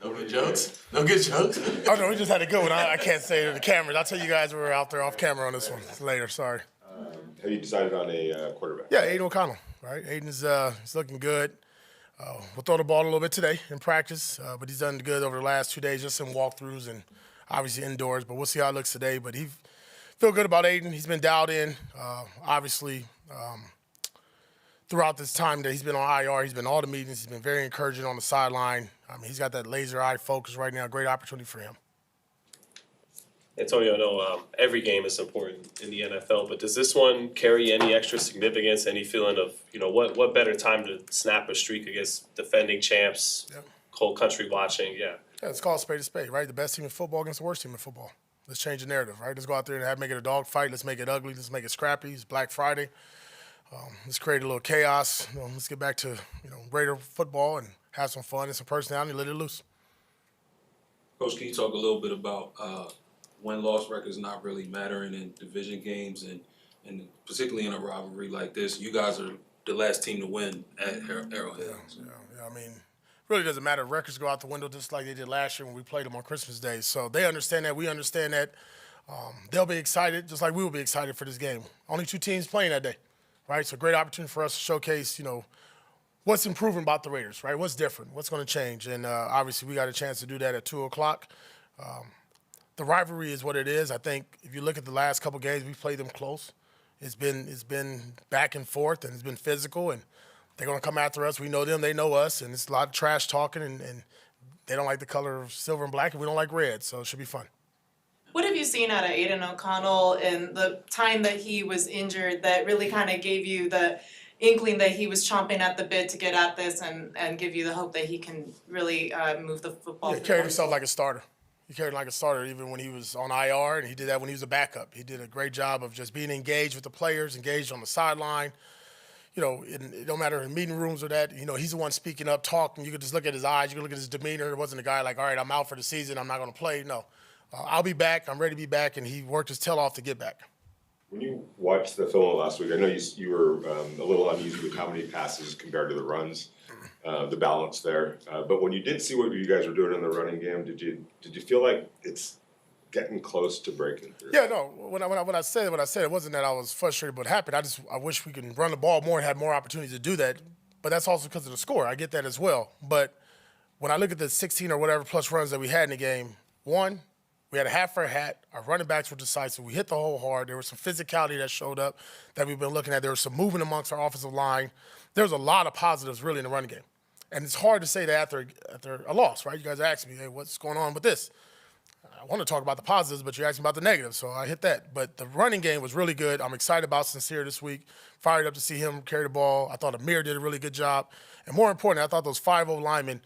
No good jokes? No good jokes? Oh, no, we just had a good one. I can't say it to the cameras. I'll tell you guys we were out there off camera on this one later. Sorry. Have you decided on a quarterback? Yeah, Aiden O'Connell, right? Aiden's he's looking good. We'll throw the ball a little bit today in practice, but he's done good over the last 2 days, just in walkthroughs and obviously indoors. But we'll see how it looks today. But he feel good about Aiden. He's been dialed in. Obviously, throughout this time that he's been on IR, he's been all the meetings. He's been very encouraging on the sideline. I mean, he's got that laser eye focus right now. Great opportunity for him. Antonio, I know every game is important in the NFL, but does this one carry any extra significance, any feeling of, what better time to snap a streak against defending champs, whole country watching? Yeah, it's called spade to spade, right? The best team in football against the worst team in football. Let's change the narrative, right? Let's go out there and make it a dog fight. Let's make it ugly. Let's make it scrappy. It's Black Friday. Let's create a little chaos. Let's get back to, Raider football and have some fun and some personality and let it loose. Coach, can you talk a little bit about win-loss records not really mattering in division games and particularly in a rivalry like this? You guys are the last team to win at Arrowhead. Yeah. I mean, really doesn't matter. Records go out the window just like they did last year when we played them on Christmas Day. So they understand that. We understand that. They'll be excited just like we will be excited for this game. Only 2 teams playing that day, right? So great opportunity for us to showcase, what's improving about the Raiders, right? What's different? What's going to change? And obviously we got a chance to do that at 2 o'clock. The rivalry is what it is. I think if you look at the last couple games, we've played them close. It's been back and forth, and it's been physical, and they're going to come after us. We know them, they know us, and it's a lot of trash talking, and they don't like the color of silver and black, and we don't like red, so it should be fun. What have you seen out of Aiden O'Connell in the time that he was injured that really kind of gave you the inkling that he was chomping at the bit to get at this and give you the hope that he can really move the football? He carried himself like a starter. He carried like a starter even when he was on IR, and he did that when he was a backup. He did a great job of just being engaged with the players, engaged on the sideline. It don't matter in meeting rooms or that. He's the one speaking up, talking. You could just look at his eyes. You could look at his demeanor. It wasn't a guy like, all right, I'm out for the season. I'm not going to play. No. I'll be back. I'm ready to be back, and he worked his tail off to get back. When you watched the film last week, I know you were a little uneasy with how many passes compared to the runs. The balance there, but when you did see what you guys were doing in the running game, did you feel like it's getting close to breaking through? Yeah, no. When I said what I said, it wasn't that I was frustrated but happy. I wish we could run the ball more and had more opportunities to do that. But that's also because of the score. I get that as well. But when I look at the 16 or whatever plus runs that we had in the game, one, we had a hat for a hat. Our running backs were decisive. We hit the hole hard. There was some physicality that showed up that we've been looking at. There was some movement amongst our offensive line. There was a lot of positives really in the running game. And it's hard to say that after a loss, right? You guys asked me, hey, what's going on with this? I want to talk about the positives, but you're asking about the negatives, so I hit that. But the running game was really good. I'm excited about Sincere this week. Fired up to see him carry the ball. I thought Amir did a really good job. And more importantly, I thought those 5-0 linemen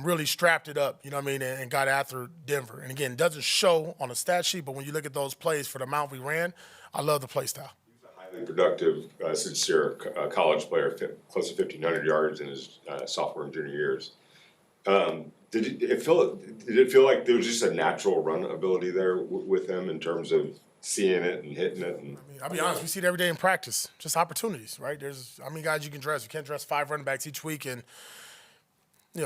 really strapped it up, and got after Denver. And again, it doesn't show on the stat sheet, but when you look at those plays for the amount we ran, I love the play style. Highly productive, sincere college player, close to 1,500 yards in his sophomore and junior years. Did it feel like there was just a natural run ability there with him in terms of seeing it and hitting it? I'll be honest, we see it every day in practice, just opportunities, right? There's how many guys you can dress. You can't dress 5 running backs each week, and you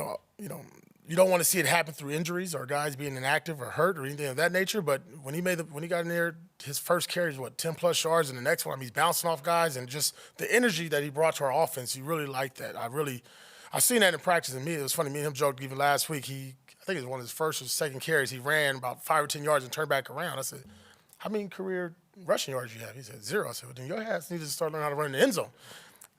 don't want to see it happen through injuries or guys being inactive or hurt or anything of that nature. But when he got in there, his first carry is 10 plus yards, and the next one, he's bouncing off guys, and just the energy that he brought to our offense, you really like that. I've seen that in practice, and it was funny. Me and him joked even last week. I think it was one of his first or second carries. He ran about 5 or 10 yards and turned back around. I said, "How many career rushing yards you have?" He said, 0. I said, "Well, then your ass needs to start learning how to run in the end zone."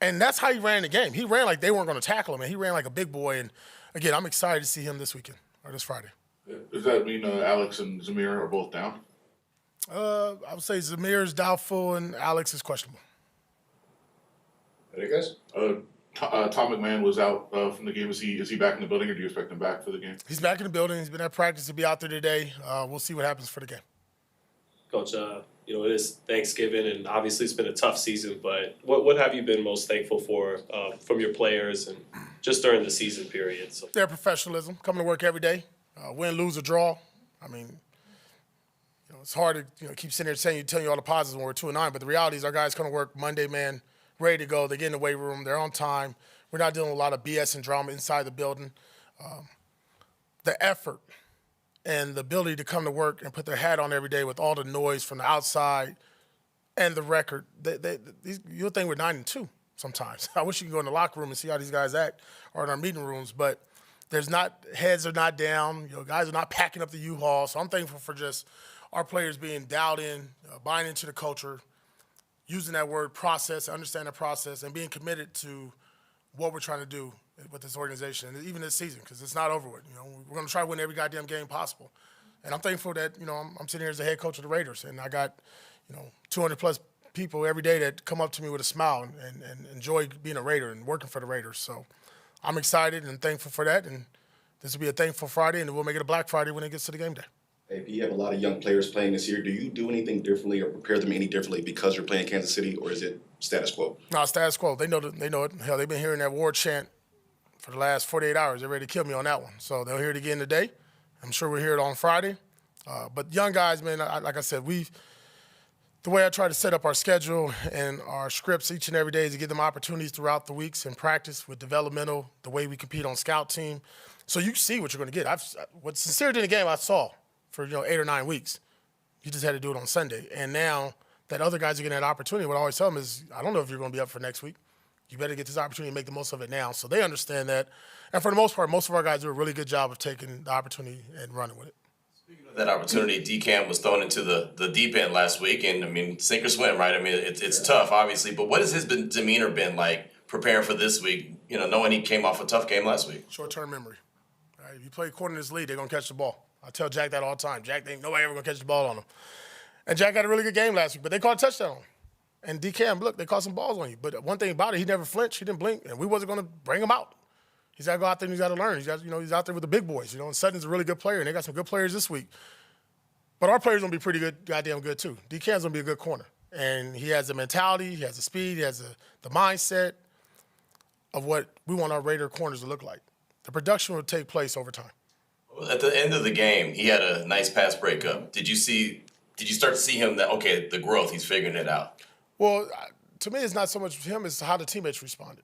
And that's how he ran the game. He ran like they weren't going to tackle him, and he ran like a big boy. And again, I'm excited to see him this weekend or this Friday. Does that mean Alex and Zamir are both down? I would say Zamir is doubtful and Alex is questionable. Any guys? Tom McMahon was out from the game. Is he back in the building, or do you expect him back for the game? He's back in the building. He's been at practice. He'll be out there today. We'll see what happens for the game. Coach, it is Thanksgiving, and obviously it's been a tough season, but what have you been most thankful for from your players and just during the season period? So. Their professionalism, coming to work every day, win, lose, or draw. I mean, it's hard to keep sitting there telling you all the positives when we're 2-9, but the reality is our guys come to work Monday, man, ready to go. They get in the weight room. They're on time. We're not dealing with a lot of BS and drama inside the building. the effort and the ability to come to work and put their hat on every day with all the noise from the outside and the record. You'll think we're 9-2 sometimes. I wish you could go in the locker room and see how these guys act or in our meeting rooms, but heads are not down. Guys are not packing up the U-Haul. So I'm thankful for just our players being dialed in, buying into the culture, using that word process, understand the process, and being committed to what we're trying to do with this organization, and even this season, because it's not over with. We're going to try to win every goddamn game possible. And I'm thankful that, I'm sitting here as the head coach of the Raiders, and I got, 200-plus people every day that come up to me with a smile and enjoy being a Raider and working for the Raiders. So I'm excited and thankful for that, and this will be a thankful Friday, and we'll make it a Black Friday when it gets to the game day. Hey, you have a lot of young players playing this year. Do you do anything differently or prepare them any differently because you're playing Kansas City, or is it status quo? No, status quo. They know it. Hell, they've been hearing that war chant for the last 48 hours. They're ready to kill me on that one. So they'll hear it again today. I'm sure we'll hear it on Friday. But young guys, man, like I said, the way I try to set up our schedule and our scripts each and every day is to give them opportunities throughout the weeks in practice with developmental, the way we compete on scout team. So you see what you're going to get. What's sincerity in the game I saw for 8 or 9 weeks. You just had to do it on Sunday. And now that other guys are getting that opportunity, what I always tell them is, I don't know if you're going to be up for next week. You better get this opportunity and make the most of it now. So they understand that. And for the most part, most of our guys do a really good job of taking the opportunity and running with it. That opportunity, DCAM was thrown into the deep end last week, and sink or swim, right? It's tough, obviously, but what has his demeanor been like preparing for this week? Knowing he came off a tough game last week. Short-term memory. Right? If you play quarter in this league, they're gonna catch the ball. I tell Jack that all the time. Jack ain't nobody ever gonna catch the ball on him. And Jack had a really good game last week, but they caught a touchdown on him. And DCAM, look, they caught some balls on you. But one thing about it, he never flinched, he didn't blink, and we wasn't gonna bring him out. He's got to go out there and he's got to learn. He's out there with the big boys. And Sutton's a really good player, and they got some good players this week. But our players going to be pretty good, goddamn good, too. DCAM's going to be a good corner. And he has the mentality, he has the speed, he has the mindset of what we want our Raider corners to look like. The production will take place over time. Well, at the end of the game, he had a nice pass breakup. Did you start to see him the growth, he's figuring it out? Well, to me, it's not so much him, it's how the teammates responded.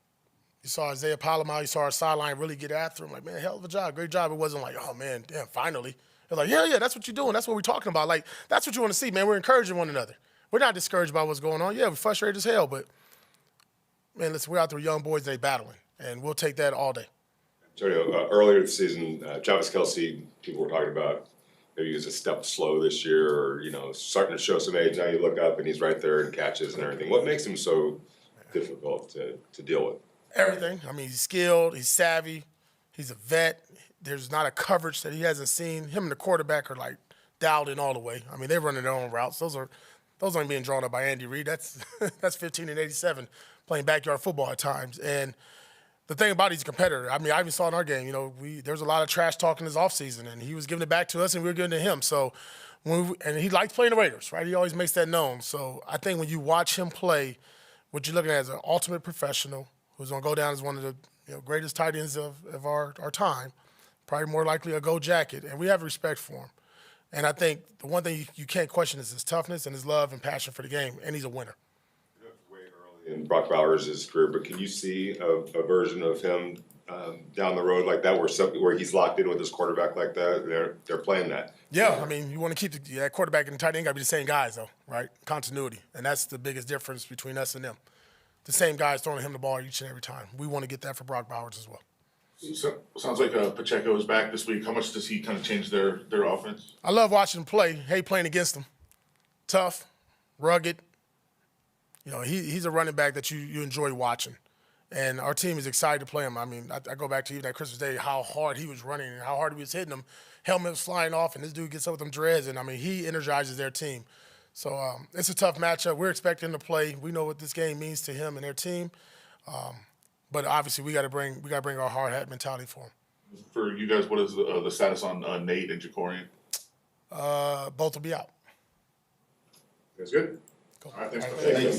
You saw Isaiah Palomar, you saw our sideline really get after him. Like, man, hell of a job, great job. It wasn't like, oh, man, damn, finally. It was like, yeah, that's what you're doing. That's what we're talking about. Like, that's what you want to see, man. We're encouraging one another. We're not discouraged by what's going on. Yeah, we're frustrated as hell, but, man, listen, we're out there with young boys and they battling, and we'll take that all day. Antonio, earlier this season, Travis Kelce, people were talking about maybe he was a step slow this year or, starting to show some age. Now you look up and he's right there and catches and everything. What makes him so difficult to deal with? Everything. He's skilled, he's savvy, he's a vet. There's not a coverage that he hasn't seen. Him and the quarterback are like dialed in all the way. They're running their own routes. Those aren't being drawn up by Andy Reid. That's 15 and 87 playing backyard football at times. And the thing about it, he's a competitor. I even saw in our game, there was a lot of trash talk in his offseason, and he was giving it back to us, and we were giving it to him. So, and he likes playing the Raiders, right? He always makes that known. So I think when you watch him play, what you're looking at is an ultimate professional who's going to go down as one of the greatest tight ends of our time, probably more likely a gold jacket, and we have respect for him. And I think the one thing you can't question is his toughness and his love and passion for the game, and he's a winner. Way early in Brock Bowers' career, but can you see a version of him down the road like that where he's locked in with his quarterback like that? They're playing that. Yeah, you want to keep that quarterback and the tight end got to be the same guys, though, right? Continuity, and that's the biggest difference between us and them. The same guys throwing him the ball each and every time. We want to get that for Brock Bowers as well. So, sounds like Pacheco is back this week. How much does he kind of change their offense? I love watching him play. Hate playing against him. Tough, rugged. He's a running back that you enjoy watching. And our team is excited to play him. I go back to even that Christmas Day, how hard he was running and how hard he was hitting them. Helmet was flying off, and this dude gets up with them dreads, and, he energizes their team. So it's a tough matchup. We're expecting him to play. We know what this game means to him and their team. But obviously, we got to bring our hard hat mentality for him. For you guys, what is the status on Nate and Jacorian? Both will be out. That's good. Cool. All right, thanks. Thank you.